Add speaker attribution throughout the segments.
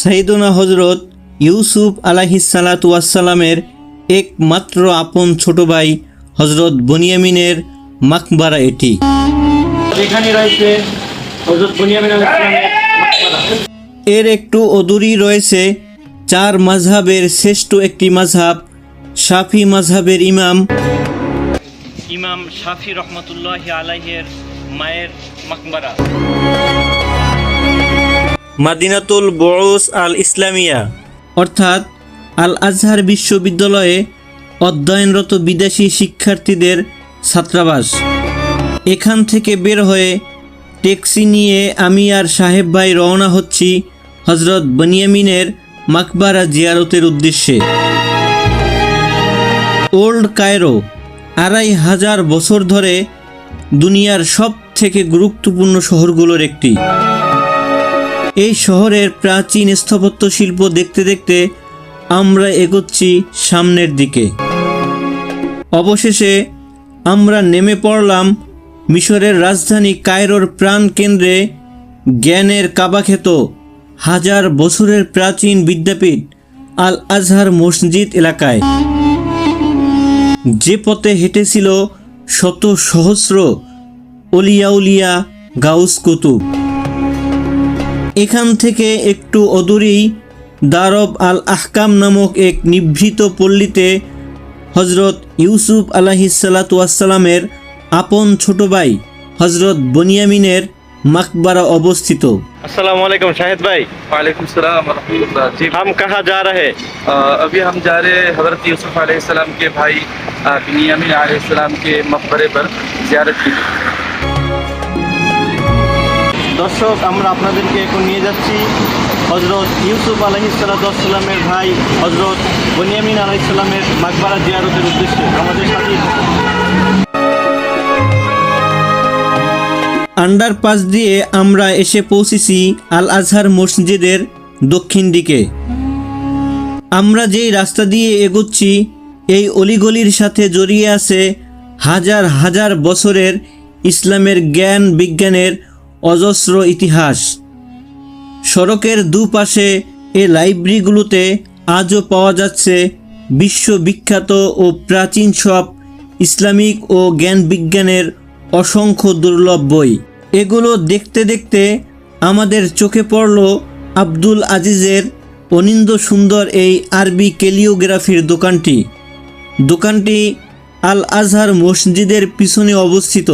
Speaker 1: সাইয়েদনা হজরত ইউসুফ আলাইহিসসালাতু ওয়াসসালামের একমাত্র আপন ছোট ভাই হজরত বুনিয়ামিনের মাকবারা এটি।
Speaker 2: এখানে রয়েছে হযরত বুনিয়ামিন আলাইহিস সালামের মাকবারা।
Speaker 1: এর একটু অদূরেই রয়েছে চার মাযহাবের শ্রেষ্ঠ একটি মাযহাব শাফি মাযহাবের ইমাম শাফি রহমতুল্লাহি আলাইহির মায়ের মাকবারা। মাদিনাতুল বুউস আল ইসলামিয়া অর্থাৎ আল আজহার বিশ্ববিদ্যালয়ে অধ্যয়নরত বিদেশি শিক্ষার্থীদের ছাত্রাবাস। এখান থেকে বের হয়ে ট্যাক্সি নিয়ে আমি আর সাহেব ভাই রওনা হচ্ছি হজরত বুনিয়ামিনের মাকবারা জিয়ারতের উদ্দেশ্যে। ওল্ড কায়রো ২৫০০ বছর ধরে দুনিয়ার সব থেকে গুরুত্বপূর্ণ শহরগুলোর একটি। এই শহরের প্রাচীন স্থাপত্য শিল্প দেখতে দেখতে আমরা এগোচ্ছি সামনের দিকে। অবশেষে আমরা নেমে পড়লাম মিশরের রাজধানী কায়রোর প্রাণ কেন্দ্রে, জ্ঞানের কাবাখ্যাত হাজার বছরের প্রাচীন বিদ্যাপীঠ আল আজহার মসজিদ এলাকায়। যে পথে হেঁটেছিল শত সহস্র অলিয়াউলিয়া গাউস কুতুব। এখান থেকে একটু অদূরেই দারব আল আহকাম নামক এক নিভৃত পল্লীতে হজরত ইউসুফ আলাইহিসসালাতু ওয়াসসালামের আপন ছোট ভাই হজরত বুনিয়ামিনের मकबरा अवस्थित।
Speaker 2: अस्सलाम वालेकुम शाहिद भाई।
Speaker 3: वालेकुम सलाम व रहमतुल्लाह। जी
Speaker 2: हम कहाँ जा रहे हैं?
Speaker 3: अभी हम जा रहे हैं हज़रत यूसुफ अलैहिस्सलाम के भाई बिन्यामीन अलैहिस्सलाम के मकबरे पर ज़ियारत की।
Speaker 2: দর্শক, আমরা আপনাদেরকে এখন নিয়ে যাচ্ছি হজরত ইউসুফ আলাইহিসসালামের ভাই হজরত বুনিয়ামিন আলাইহিসসালামের মাকবারা জিয়ারতের উদ্দেশ্যে। আমাদের সাথে
Speaker 1: আন্ডারপাস দিয়ে আমরা এসে পৌঁছেছি আল আজহার মসজিদের দক্ষিণ দিকে। আমরা যেই রাস্তা দিয়ে এগোচ্ছি এই অলিগলির সাথে জড়িয়ে আছে হাজার হাজার বছরের ইসলামের জ্ঞান বিজ্ঞানের অজস্র ইতিহাস। সড়কের দুপাশে এই লাইব্রেরিগুলোতে আজও পাওয়া যাচ্ছে বিশ্ববিখ্যাত ও প্রাচীন সব ইসলামিক ও জ্ঞান বিজ্ঞানের অসংখ্য দুর্লভ বই। এগুলো দেখতে দেখতে আমাদের চোখে পড়ল আব্দুল আজিজের অনিন্দ সুন্দর এই আরবি ক্যালিওগ্রাফির দোকানটি আল আজহার মসজিদের পিছনে অবস্থিত।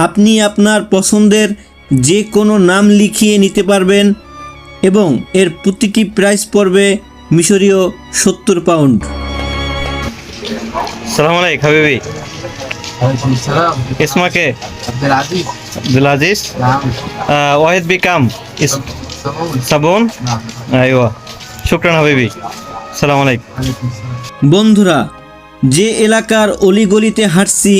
Speaker 1: আপনি আপনার পছন্দের যে কোনো নাম লিখিয়ে নিতে পারবেন এবং এর প্রতিটি প্রাইস পড়বে মিশরীয় ৭০ পাউন্ড।
Speaker 2: সালাম আলাইকুম হাবিবি।
Speaker 3: वालेकुम सलाम।
Speaker 2: इसमा के
Speaker 3: अब्दुल अजीज।
Speaker 2: नाम वाहिद बिकाम साबुन। আইওয়া, শুকরান হাবিবি। সালাম আলাইকুম।
Speaker 1: বন্ধুরা, যে এলাকার অলিগলিতে হাঁটছি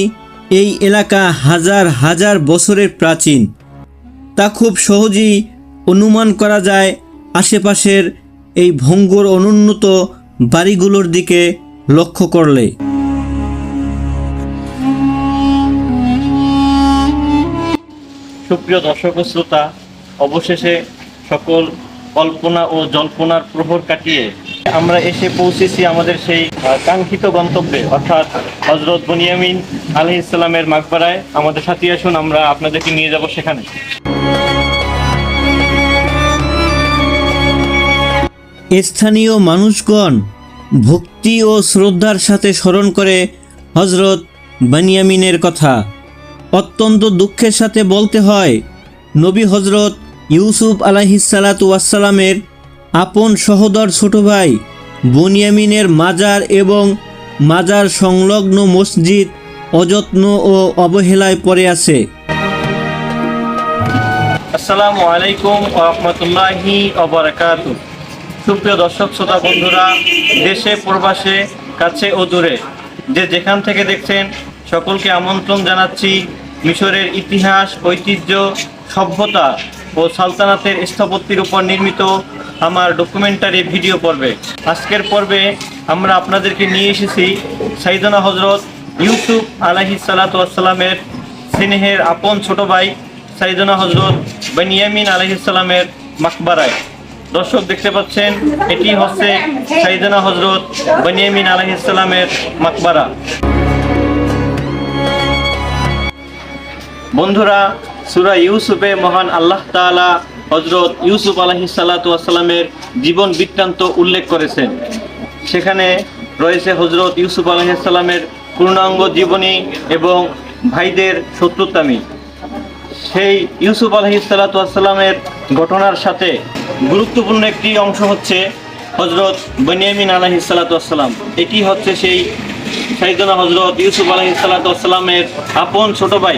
Speaker 1: এই এলাকা হাজার হাজার বছরের প্রাচীন। তা খুব সহজেই অনুমান করা যায় আশেপাশের এই ভঙ্গুর অনুন্নত বাড়িগুলোর দিকে লক্ষ্য করলে।
Speaker 2: সুপ্রিয় দর্শক ও শ্রোতা, অবশেষে সকল কল্পনা ও জল্পনার প্রহর কাটিয়ে আমরা এসে পৌঁছেছি আমাদের সেই কাঙ্ক্ষিত গন্তব্যে, অর্থাৎ হজরত বুনিয়ামিন আলাইহিসসালামের মাকবারায়। আমাদের সাথে আসুন, আমরা আপনাদেরকে নিয়ে যাব সেখানে।
Speaker 1: স্থানীয় মানুষগণ ভক্তি ও শ্রদ্ধার সাথে স্মরণ করে হজরত বুনিয়ামিনের কথা। অত্যন্ত দুঃখের সাথে বলতে হয়, নবী হজরত ইউসুফ আলাইহিসসালাতু ওয়াসসালামের আপন সহোদর ছোট ভাই বুনিয়ামিনের মাজার এবং মাজার সংলগ্ন মসজিদ অযত্ন ও অবহেলায় পড়ে আছে।
Speaker 2: আসসালামু আলাইকুম ওয়া রাহমাতুল্লাহি ওয়া বারাকাতুহু। সুপ্রিয় দর্শক শ্রোতা বন্ধুরা, দেশে প্রবাসে কাছে ও দূরে যে যেখান থেকে দেখছেন সকলকে আমন্ত্রণ জানাচ্ছি মিশরের ইতিহাস, ঐতিহ্য, সভ্যতা ও সালতানাতের স্থাপত্যের উপর নির্মিত আমার ডকুমেন্টারি ভিডিও পর্বে। আজকের পর্বে আমরা আপনাদেরকে নিয়ে এসেছি সাইয়েদনা হজরত ইউসুফ আলাইহিসসালাতু ওয়াসসালামের স্নেহের আপন ছোট ভাই সাইয়েদনা হজরত বুনিয়ামিন আলাইহিসসালামের মাকবারায়। দর্শক দেখতে পাচ্ছেন এটি হচ্ছে সাইয়েদনা হযরত বনিয়ামিন আলাইহিস সালামের মাকবারা। বন্ধুরা, সূরা ইউসুফে মহান আল্লাহ তাআলা হযরত ইউসুফ আলাইহিস সালাতু ওয়াস সালামের জীবন বৃত্তান্ত উল্লেখ করেছেন। সেখানে রয়েছে হযরত ইউসুফ আলাইহিস সালামের পূর্ণাঙ্গ জীবনী এবং ভাইদের শত্রুতামি। সেই ইউসুফ আলাইহিস সালাতু ওয়াস সালামের ঘটনার সাথে গুরুত্বপূর্ণ একটি অংশ হচ্ছে হযরত বনিয়ামিন আলাইহিস সালাতু ওয়াস সালাম। এটি হচ্ছে সেই সাইয়েদনা হযরত ইউসুফ আলাইহিস সালাতু ওয়াস সালামের আপন ছোট ভাই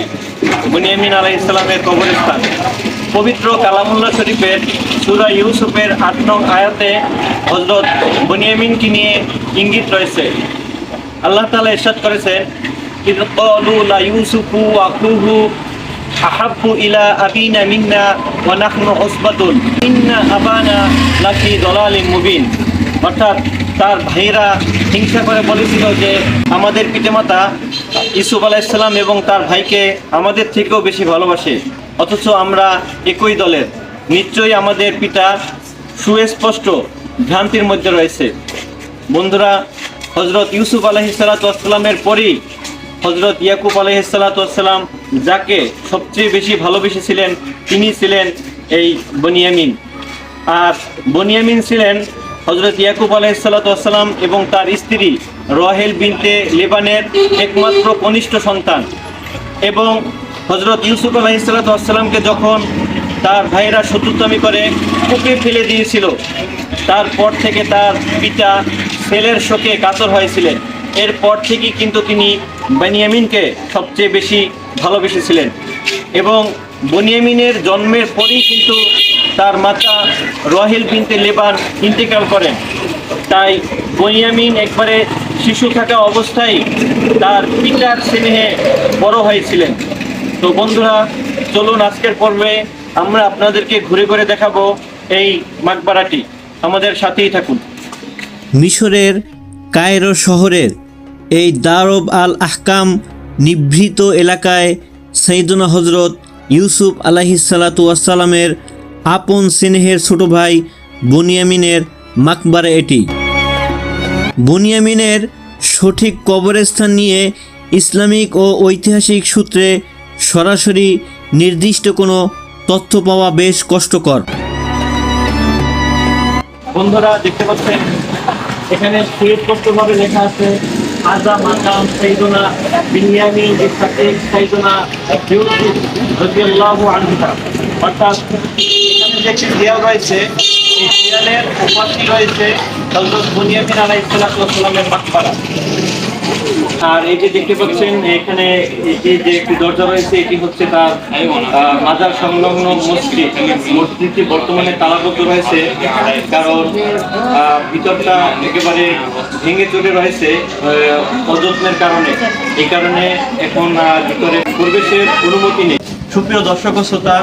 Speaker 2: বনিয়ামিন আলাইহিস সালামের কবরস্থান। পবিত্র কালামুল্লাহ শরীফের সূরা ইউসুফের ৮ নং আয়াতে হযরত বনিয়ামিনকে নিয়ে ইঙ্গিত রয়েছে। আল্লাহ তাআলা ইরশাদ করেছেন, ইয ক্বালু লা ইউসুফু ওয়া আখুহু আহাব্বু ইলা আবিনা মিন্না ওয়া নাহনু উসবাতুন ইন্না আবানা লাফি দালালিন মুবিন। অর্থাৎ তার ভাইরা হিংসা করে বলেছিল যে আমাদের পিতামাতা ইউসুফ আলাইহিস সালাম এবং তার ভাইকে আমাদের থেকেও বেশি ভালোবাসে, অথচ আমরা একই দলের। নিশ্চয়ই আমাদের পিতা সুস্পষ্ট ভ্রান্তির মধ্যে রয়েছে। বন্ধুরা, হযরত ইউসুফ আলাইহিস সালাতু ওয়াস সালামের পরই হযরত ইয়াকুব আলাইহিস সালাতু ওয়াস সালাম যাকে সবচেয়ে বেশি ভালোবেসেছিলেন তিনি ছিলেন এই বনিয়ামিন। আর বনিয়ামিন ছিলেন হযরত ইয়াকুব আলাইহিস সালাতু ওয়াস সালাম এবং তার স্ত্রী রাহেল বিনতে লেবানের একমাত্র কনিষ্ঠ সন্তান। এবং হযরত ইউসুফ আলাইহিস সালাতু ওয়াস সালামকে যখন তার ভাইয়েরা শত্রুতামি করে কূপে ফেলে দিয়েছিল, তারপর থেকে তার পিতা ছেলের শোকে কাতর হয়েছিলেন। এরপর থেকেই কিন্তু তিনি বনিয়ামিনকে সবচেয়ে বেশি ভালোবেসেছিলেন। এবং বনিয়ামিনের জন্মের পরেই কিন্তু তার মাতা রাহেল বিনতে লেবান ইন্তেকাল করেন। তাই বনিয়ামিন একবারে শিশু থাকা অবস্থায় তার পিতার স্নেহে বড় হয়েছিলেন। তো বন্ধুরা, চলুন আজকের পর্বে আমরা আপনাদেরকে ঘুরে ঘুরে দেখাবো এই মাকবারাটি। আমাদের সাথেই থাকুন।
Speaker 1: মিশরের কায়রো শহরের এই দারব আল আহকাম নিভৃত এলাকায় সাইয়েদনা হযরত ইউসুফ আলাইহিস সালাতু ওয়াস সালামের আপন স্নেহের ছোট ভাই বনিয়ামিনের মাকবারা এটি। বনিয়ামিনের সঠিক কবরস্থান নিয়ে ইসলামিক ও ঐতিহাসিক সূত্রে সরাসরি নির্দিষ্ট কোনো তথ্য পাওয়া বেশ কষ্টকর।
Speaker 2: বন্ধুরা দেখতে পাচ্ছেন এখানে সুস্পষ্টভাবে লেখা আছে আযা মাকাম সাইয়েদনা বিনিয়ামিন ইসহাকে সাইয়েদনা ইউসুফ রাদিয়াল্লাহু আনহু। অর্থাৎ এখানে যে একটি দেয়াল রয়েছে, এই দেয়ালের ওপাশে রয়েছে হযরত বনিয়ামিন আলাইহিস সালাতু ওয়াস সালামের মাকবারা। আর এই যে দেখতে পাচ্ছেন এখানে এই যে একটি দরজা রয়েছে, এটি হচ্ছে তার মাজার সংলগ্ন মসজিদ। মসজিদটি বর্তমানে তালাবদ্ধ রয়েছে, কারণ ভিতরটা একেবারে ভেঙে চলে রয়েছে অযত্নের কারণে। এই কারণে এখন ভিতরে প্রবেশের অনুমতি নেই। সুপ্রিয় দর্শক ও শ্রোতা,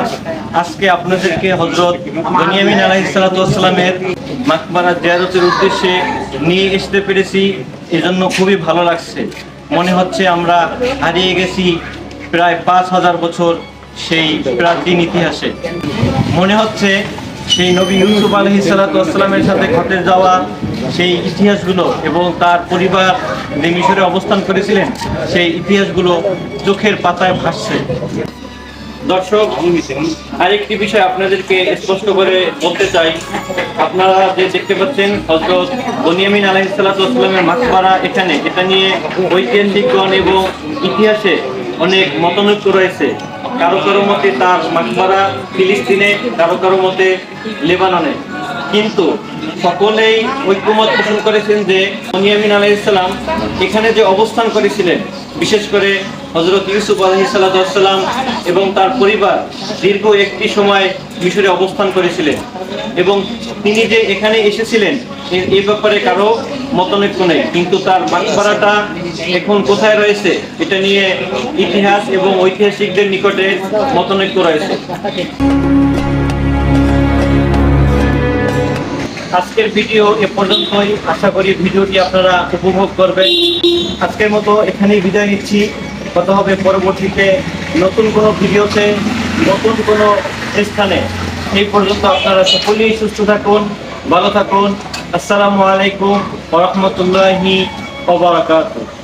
Speaker 2: আজকে আপনাদেরকে হযরত বনিয়ামিন আলাইহিস সালাতু ওয়াস সালামের মাকবারা জিয়ারতের উদ্দেশ্যে নিয়ে আসতে পেরেছি, এজন্য খুবই ভালো লাগছে। মনে হচ্ছে আমরা হারিয়ে গেছি প্রায় 5000 বছর সেই প্রাচীন ইতিহাসে। মনে হচ্ছে সেই নবী ইউসুফ আলাইহিস সালাতু ওয়াস সালামের সাথে ঘটে যাওয়া সেই ইতিহাসগুলো এবং তার পরিবার যে মিশরে অবস্থান করেছিলেন সেই ইতিহাসগুলো চোখের পাতায় ভাসছে। দর্শক, আরেকটি বিষয় আপনাদেরকে স্পষ্ট করে বলতে চাই। আপনারা যে দেখতে পাচ্ছেন হযরত বনিয়ামিন আলাইহিস সালাতু ওয়াস সালামের মাকবারা, এখানে এটা নিয়ে ঐতিহাসিকগণ এবং ইতিহাসে অনেক মতানৈক্য রয়েছে। কারো কারো মতে তার মাকবারা ফিলিস্তিনে, কারো কারো মতে লেবাননে। কিন্তু সকলেই ঐক্যমত পোষণ করেছেন যে বনিয়ামিন আলাইহিস সালাম এখানে যে অবস্থান করেছিলেন, বিশেষ করে হযরত ইউসুফ আলাইহিস সালাতু ওয়াস সালাম এবং তার পরিবার দীর্ঘ একটি সময় মিশরে অবস্থান করেছিলেন এবং তিনি যে এখানে এসেছিলেন এই ব্যাপারে কারো মতানৈক্য নেই। কিন্তু তার মাকবারাটা এখন কোথায় রয়েছে এটা নিয়ে ইতিহাস এবং ঐতিহাসিকদের নিকটে মতানৈক্য রয়েছে। আজকের ভিডিও এ পর্যন্তই। আশা করি ভিডিওটি আপনারা উপভোগ করবেন। আজকের মতো এখানেই বিদায় নিচ্ছি। কথা হবে পরবর্তীতে নতুন কোনো ভিডিওতে, নতুন কোনো স্থানে। সেই পর্যন্ত আপনারা সকলেই সুস্থ থাকুন, ভালো থাকুন। আসসালামু আলাইকুম ওয়া রাহমাতুল্লাহি ওয়া বারাকাতুহু।